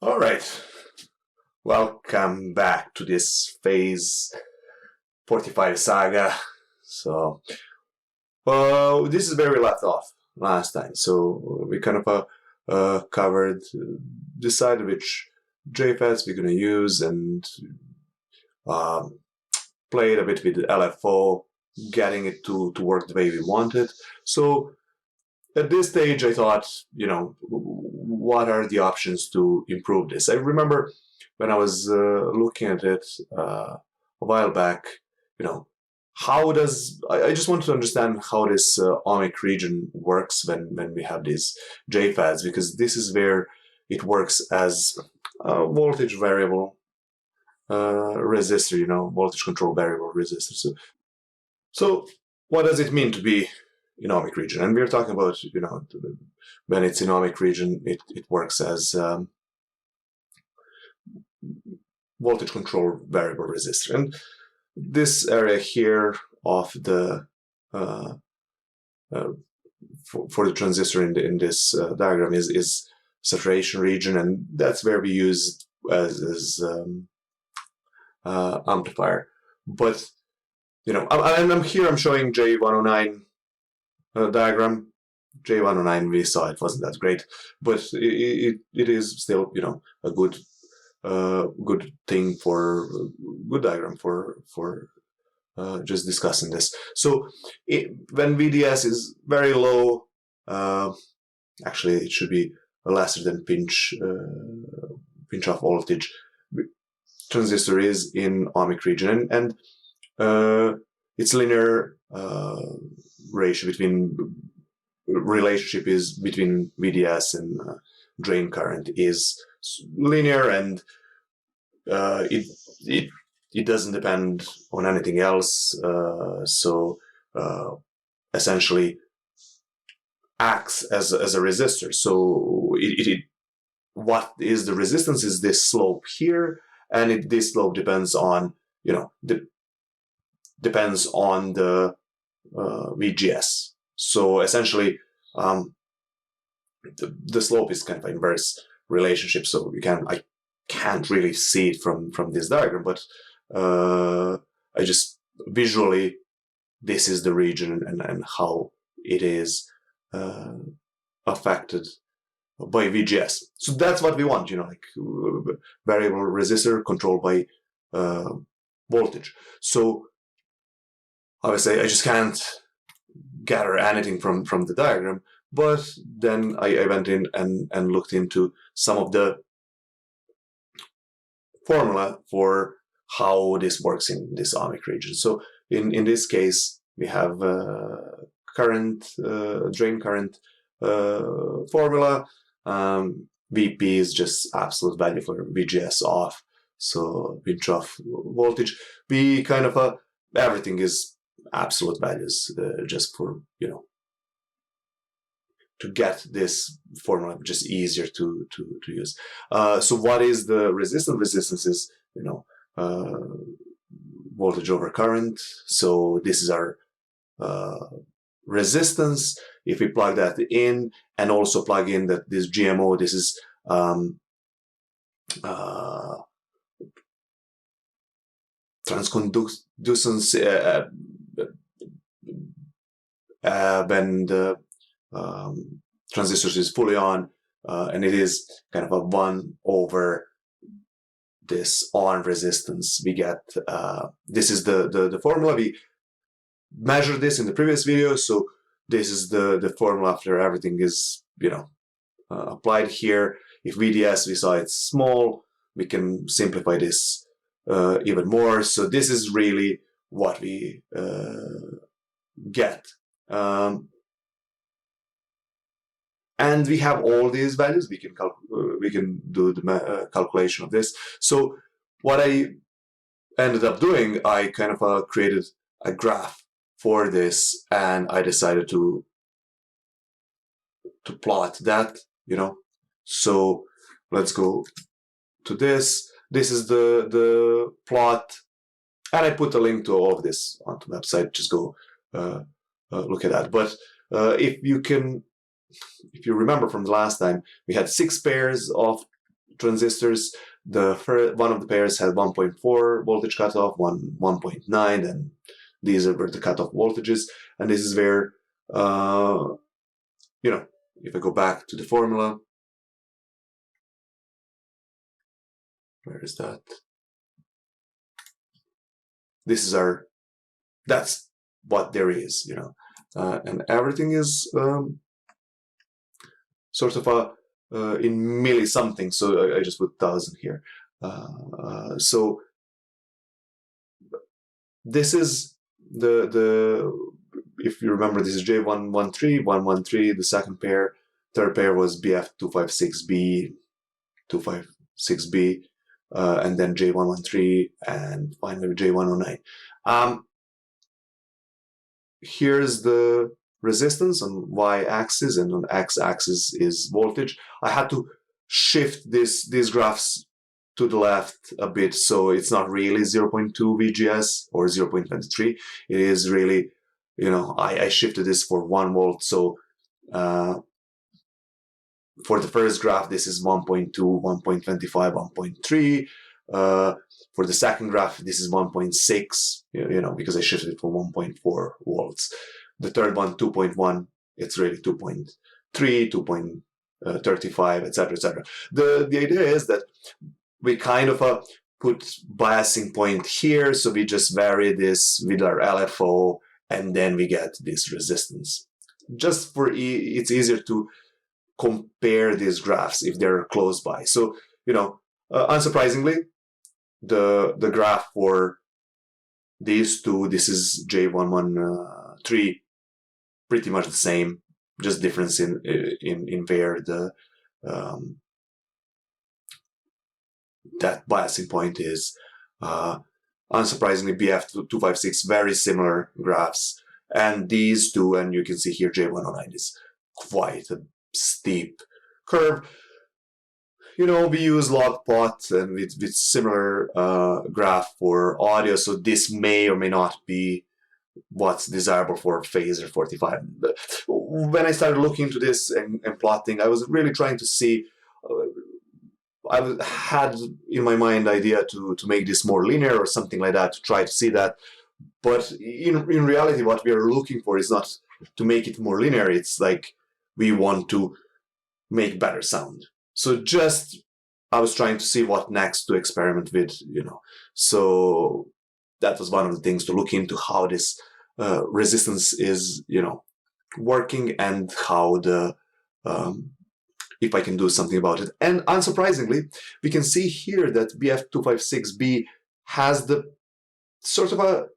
All right, welcome back to this phase 45 saga. So, this is where we left off last time. So we kind of covered, decided which JFETs we're going to use, and played a bit with LFO, getting it to work the way we wanted. So at this stage, I thought, what are the options to improve this? I remember when I was looking at it a while back, how does, I just wanted to understand how this ohmic region works when we have these JFETs, because this is where it works as a voltage variable resistor, voltage control variable resistor. So what does it mean to be in ohmic region? And we're talking about, when it's in ohmic region, it works as voltage control variable resistor. And this area here of the for the transistor in this diagram is saturation region, and that's where we use as amplifier. But I'm showing J109 diagram. J109, we saw it wasn't that great, but it is still a good thing for good diagram for just discussing this. So when VDS is very low, actually it should be lesser than pinch off voltage, transistor is in ohmic region, and its linear relationship is between VDS and drain current is linear, and it doesn't depend on anything else. So essentially acts as a resistor. So what is the resistance is this slope here, and this slope depends on depends on the VGS. So essentially, the slope is kind of an inverse relationship. So I can't really see it from this diagram, but I just visually, this is the region and how it is affected by VGS. So that's what we want, variable resistor controlled by voltage. So obviously, I just can't gather anything from the diagram, but then I went in and looked into some of the formula for how this works in this ohmic region. So in this case, we have current, drain current formula. VP is just absolute value for VGS off, so pinch off voltage. We kind of everything is absolute values, just for to get this formula just easier to use. So what is the resistance? Resistance is voltage over current. So this is our resistance. If we plug that in and also plug in that this GMO, this is transconductance when the transistor is fully on, and it is kind of a 1 over this on resistance. We get this is the formula. We measured this in the previous video, so this is the formula after everything is applied here. If VDS, we saw it's small, we can simplify this even more. So this is really what we get. And we have all these values. We can do the calculation of this. So what I ended up doing, I kind of created a graph for this, and I decided to plot that. So let's go to this. This is the plot, and I put a link to all of this on the website. Just go look at that. But if you remember from the last time, we had 6 pairs of transistors. One of the pairs had 1.4 voltage cutoff, one 1.9, and these were the cutoff voltages. And this is where, if I go back to the formula, where is that? That's what there is, and everything is sort of in milli something. So I just put 1000 here. So this is if you remember, this is J113, 113, the second pair. Third pair was BF256B, 256B, and then J113, and finally J109. Here's the resistance on y-axis, and on x-axis is voltage. I had to shift these graphs to the left a bit, so it's not really 0.2 VGS or 0.23. It is really, I shifted this for 1 volt. So for the first graph, this is 1.2, 1.25, 1.3. For the second graph, this is 1.6, because I shifted it for 1.4 volts. The third one, 2.1, it's really 2.3, 2.35, etc., etc. The idea is that we kind of put biasing point here, so we just vary this with our LFO, and then we get this resistance. Just for it's easier to compare these graphs if they're close by. So, unsurprisingly, the graph for these two, this is J113, pretty much the same, just difference in where the that biasing point is. Unsurprisingly, BF256, very similar graphs, and these two, and you can see here J109 is quite a steep curve. We use log plot and with similar graph for audio, so this may or may not be what's desirable for phasor 45. When I started looking into this and plotting, I was really trying to see. I had in my mind the idea to make this more linear or something like that, to try to see that. But in reality, what we are looking for is not to make it more linear. It's like we want to make better sound. So I was trying to see what next to experiment with, So that was one of the things to look into, how this resistance is, working, and how if I can do something about it. And unsurprisingly, we can see here that BF256B has the sort of a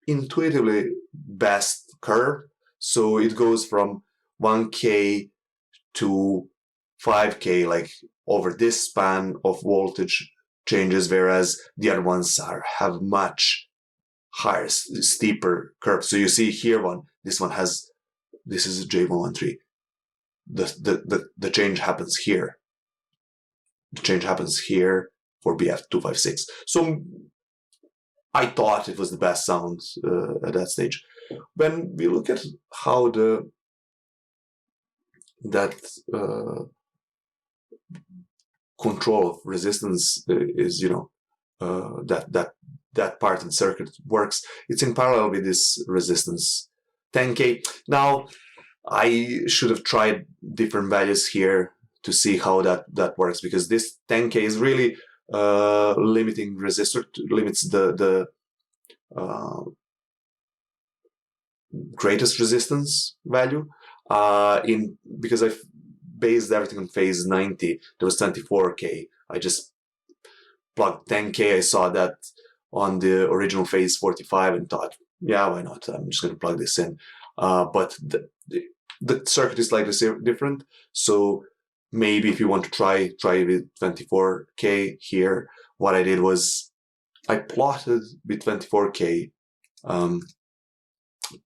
intuitively best curve. So it goes from 1K to 5K, like over this span of voltage changes, whereas the other ones have much higher, steeper curves. So you see here this is J113. The change happens here. The change happens here for BF256. So I thought it was the best sound at that stage. When we look at how that control of resistance is, that part in circuit works, it's in parallel with this resistance 10K. Now, I should have tried different values here to see how that works, because this 10K is really limiting resistor, limits the greatest resistance value. Because I've based everything on phase 90, there was 24K. I just plugged 10K. I saw that on the original phase 45 and thought, yeah, why not? I'm just going to plug this in. But the circuit is slightly different. So maybe if you want to try with 24K here, what I did was I plotted with 24K.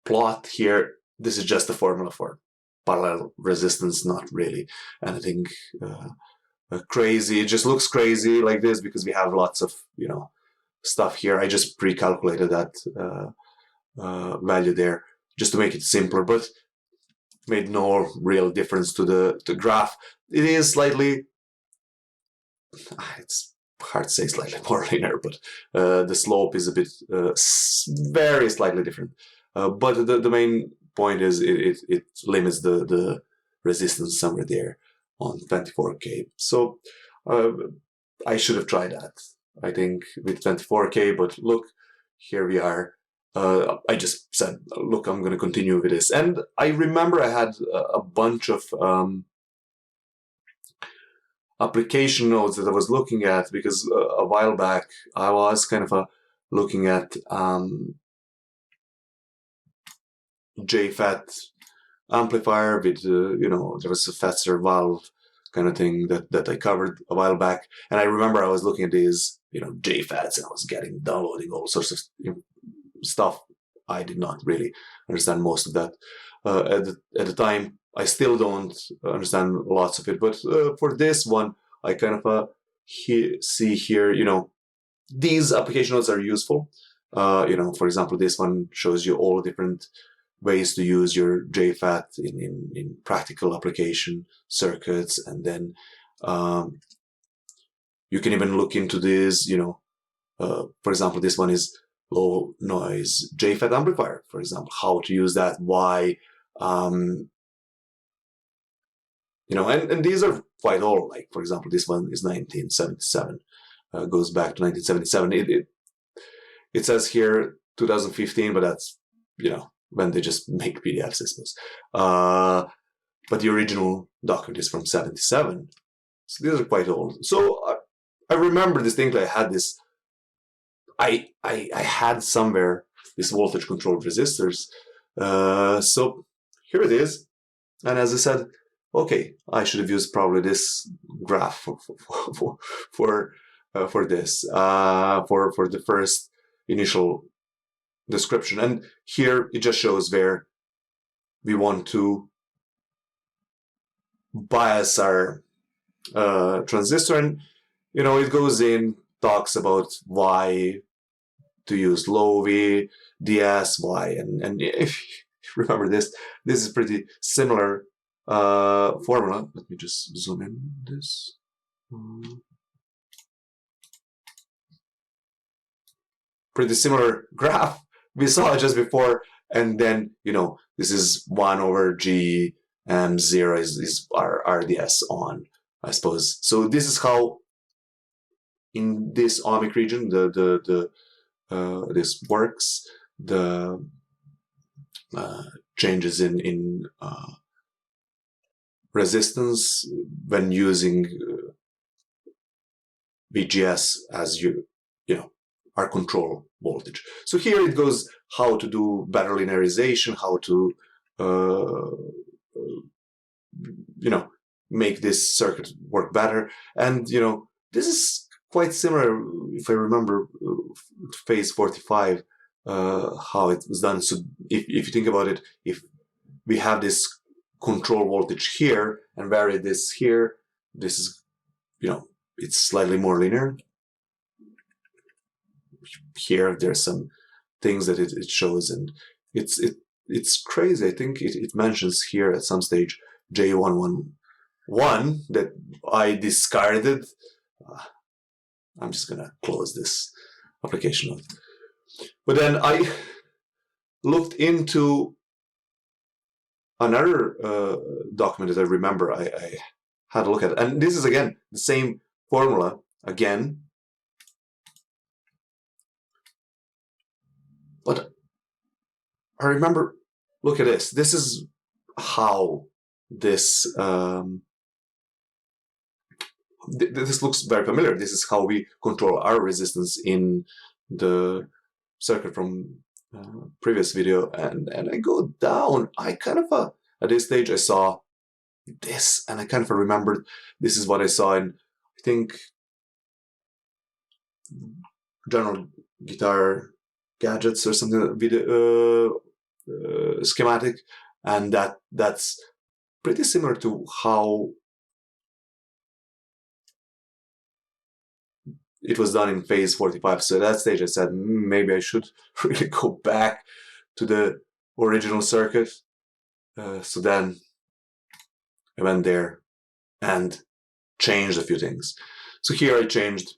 Plot here. This is just the formula for parallel resistance, not really anything crazy. It just looks crazy like this because we have lots of stuff here. I just pre-calculated that value there just to make it simpler, but made no real difference to the graph. It is slightly it's hard to say slightly more linear, but the slope is a bit very slightly different. But the main point is it limits the resistance somewhere there on 24K. So I should have tried that, I think, with 24K, but look, here we are. I just said, look, I'm going to continue with this. And I remember I had a bunch of application notes that I was looking at, because a while back I was kind of looking at JFET amplifier with, there was a Fetzer valve kind of thing that I covered a while back. And I remember I was looking at these, JFETs, and I was downloading all sorts of stuff. I did not really understand most of that at the time. I still don't understand lots of it, but for this one, I kind of see here, these application notes are useful. For example, this one shows you all different ways to use your JFET in practical application circuits, and then you can even look into this, for example, this one is low noise JFET amplifier, for example, how to use that, why, and these are quite old. Like, for example, this one is 1977, goes back to 1977. It says here 2015, but that's, when they just make PDF systems. But the original document is from 77. So these are quite old. So I remember distinctly I had this, I had somewhere this voltage controlled resistors. So here it is. And as I said, okay, I should have used probably this graph for this, for the first initial description. And here it just shows where we want to bias our transistor, and it goes in, talks about why to use low V, DS, why, and if you remember this is pretty similar formula. Let me just zoom in this. Pretty similar graph we saw just before, and then this is 1 over G, and 0 is our RDS on, I suppose. So this is how in this ohmic region this works. The changes in resistance when using VGS as our control voltage. So here it goes how to do better linearization, how to make this circuit work better. And this is quite similar, if I remember, to phase 45, how it was done. So if you think about it, if we have this control voltage here and vary this here, this is, it's slightly more linear. Here there's some things that it shows, and it's crazy. I think it mentions here at some stage J111 that I discarded. I'm just gonna close this application note. But then I looked into another document that I remember I had a look at, and this is again the same formula again, but I remember, look at this. This is how this this looks very familiar. This is how we control our resistance in the circuit from previous video, and I go down. I kind of at this stage I saw this, and I kind of remembered this is what I saw in, I think, General Guitar Gadgets or something, video schematic, and that's pretty similar to how it was done in phase 45. So at that stage I said, maybe I should really go back to the original circuit. So then I went there and changed a few things. So here I changed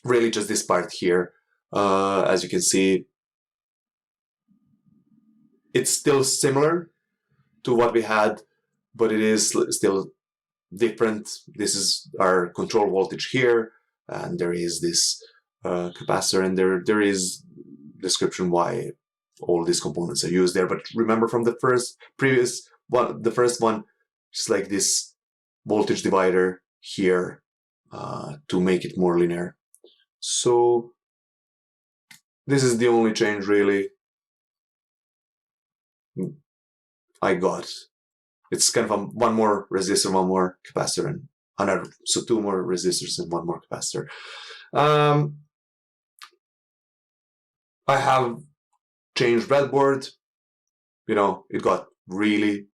really just this part here. As you can see, it's still similar to what we had, but it is still different. This is our control voltage here, and there is this capacitor, and there is description why all these components are used there. But remember from the previous one, the first one, just like this voltage divider here to make it more linear. So this is the only change really I got. It's kind of one more resistor, one more capacitor, and another, so two more resistors and one more capacitor. I have changed breadboard. You know, it got really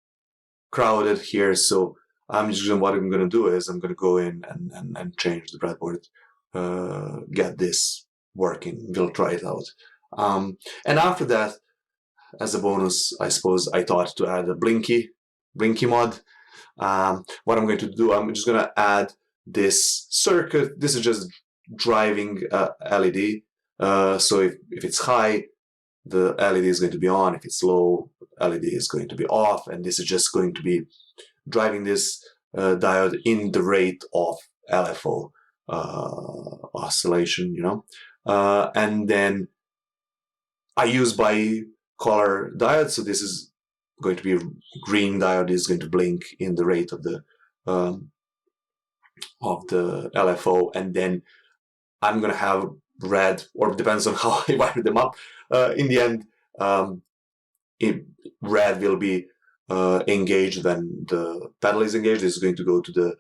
crowded here, so what I'm gonna do is I'm gonna go in and change the breadboard, get this working. We'll try it out. And after that, as a bonus, I suppose I thought to add a Blinky Mod. What I'm going to do, I'm just gonna add this circuit. This is just driving LED. So if it's high, the LED is going to be on. If it's low, LED is going to be off. And this is just going to be driving this diode in the rate of LFO oscillation, you know. And then I use bi-color diode. So this is going to be a green diode is going to blink in the rate of the LFO, and then I'm going to have red, or it depends on how I wire them up. In the end, red will be engaged when the pedal is engaged. This is going to go to the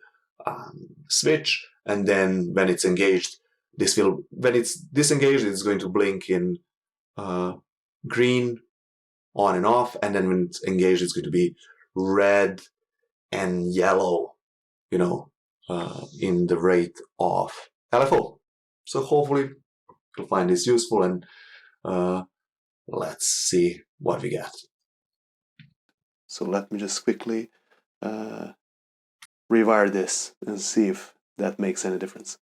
switch, and then when it's engaged, when it's disengaged, it's going to blink in green, on and off, and then when it's engaged, it's going to be red and yellow, you know, in the rate of LFO. So hopefully you'll find this useful, and let's see what we get. So let me just quickly rewire this and see if that makes any difference.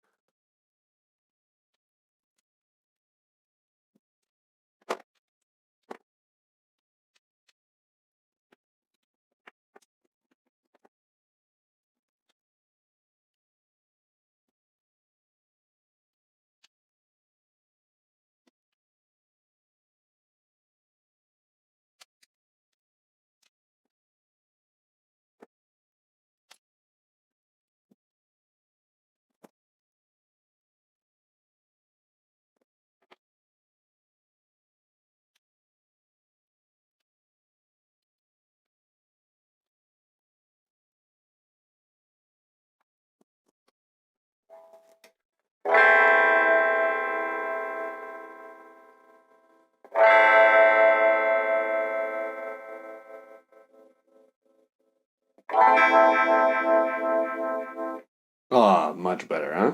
Ah, much better, huh?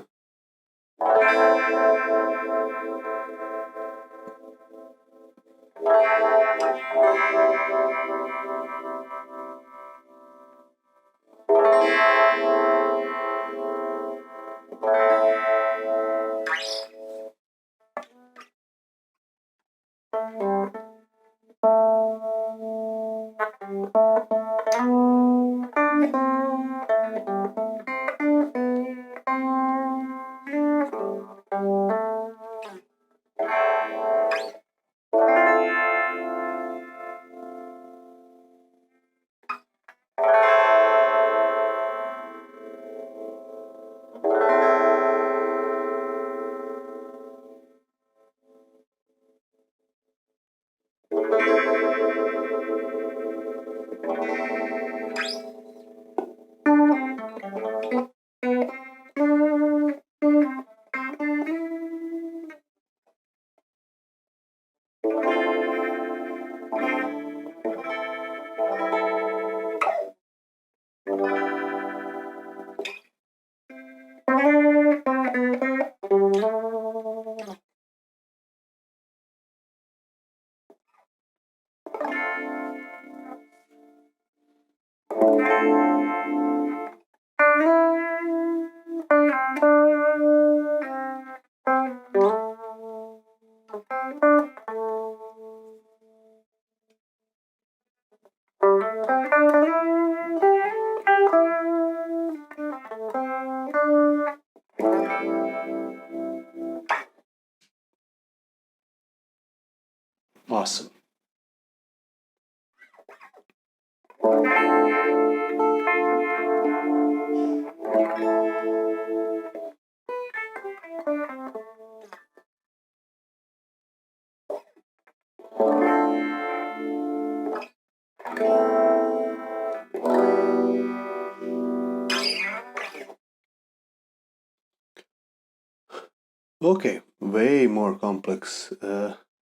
Okay, way more complex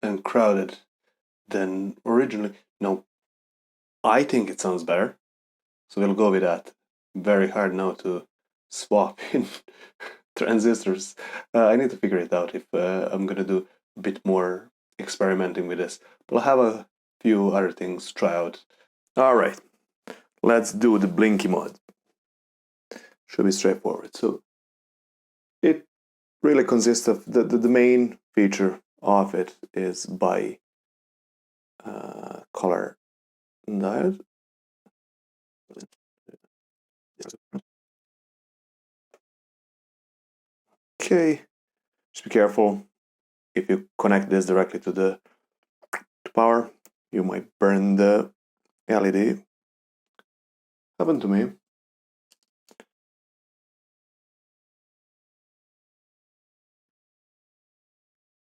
and crowded than originally. No, I think it sounds better, so we'll go with that. Very hard now to swap in transistors. I need to figure it out if I'm gonna do a bit more experimenting with this. But I'll have a few other things to try out. All right, let's do the Blinky Mod. Should be straightforward. So it really consists of the main feature of it is by color diode. Okay, just be careful. If you connect this directly to the power, you might burn the LED. Happened to me.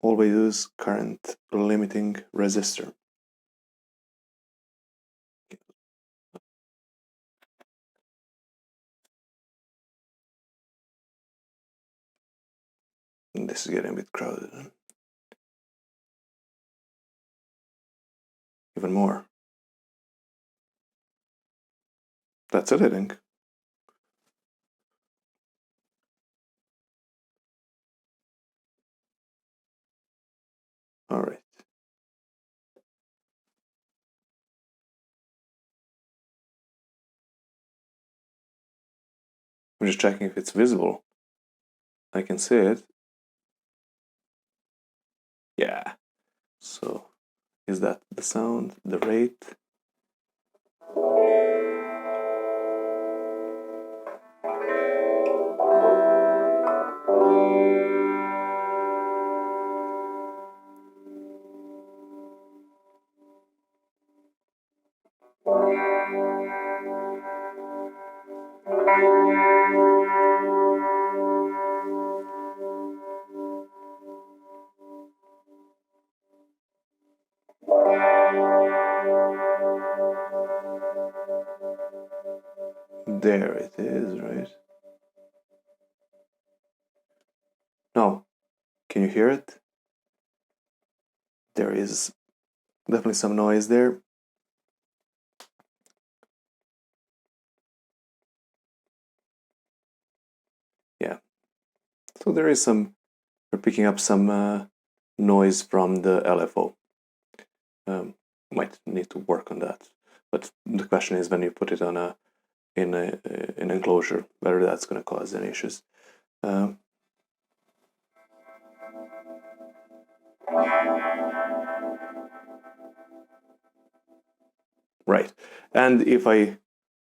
Always use current limiting resistor. This is getting a bit crowded. Even more. That's it, I think. All right. I'm just checking if it's visible. I can see it. Yeah. So, is that the sound, the rate? There it is, right? No. Can you hear it? There is definitely some noise there. Yeah. So there is some, we're picking up some noise from the LFO. Might need to work on that. But the question is when you put it on in an enclosure, whether that's going to cause any issues. Right. And if I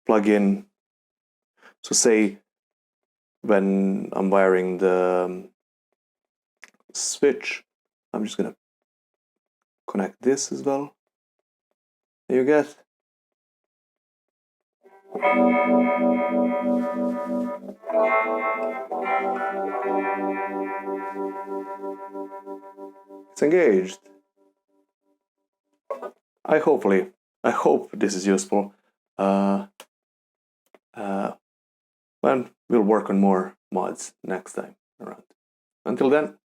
plug in, so say when I'm wiring the switch, I'm just going to connect this as well. You get. It's engaged. I hope this is useful. And we'll work on more mods next time around. Until then,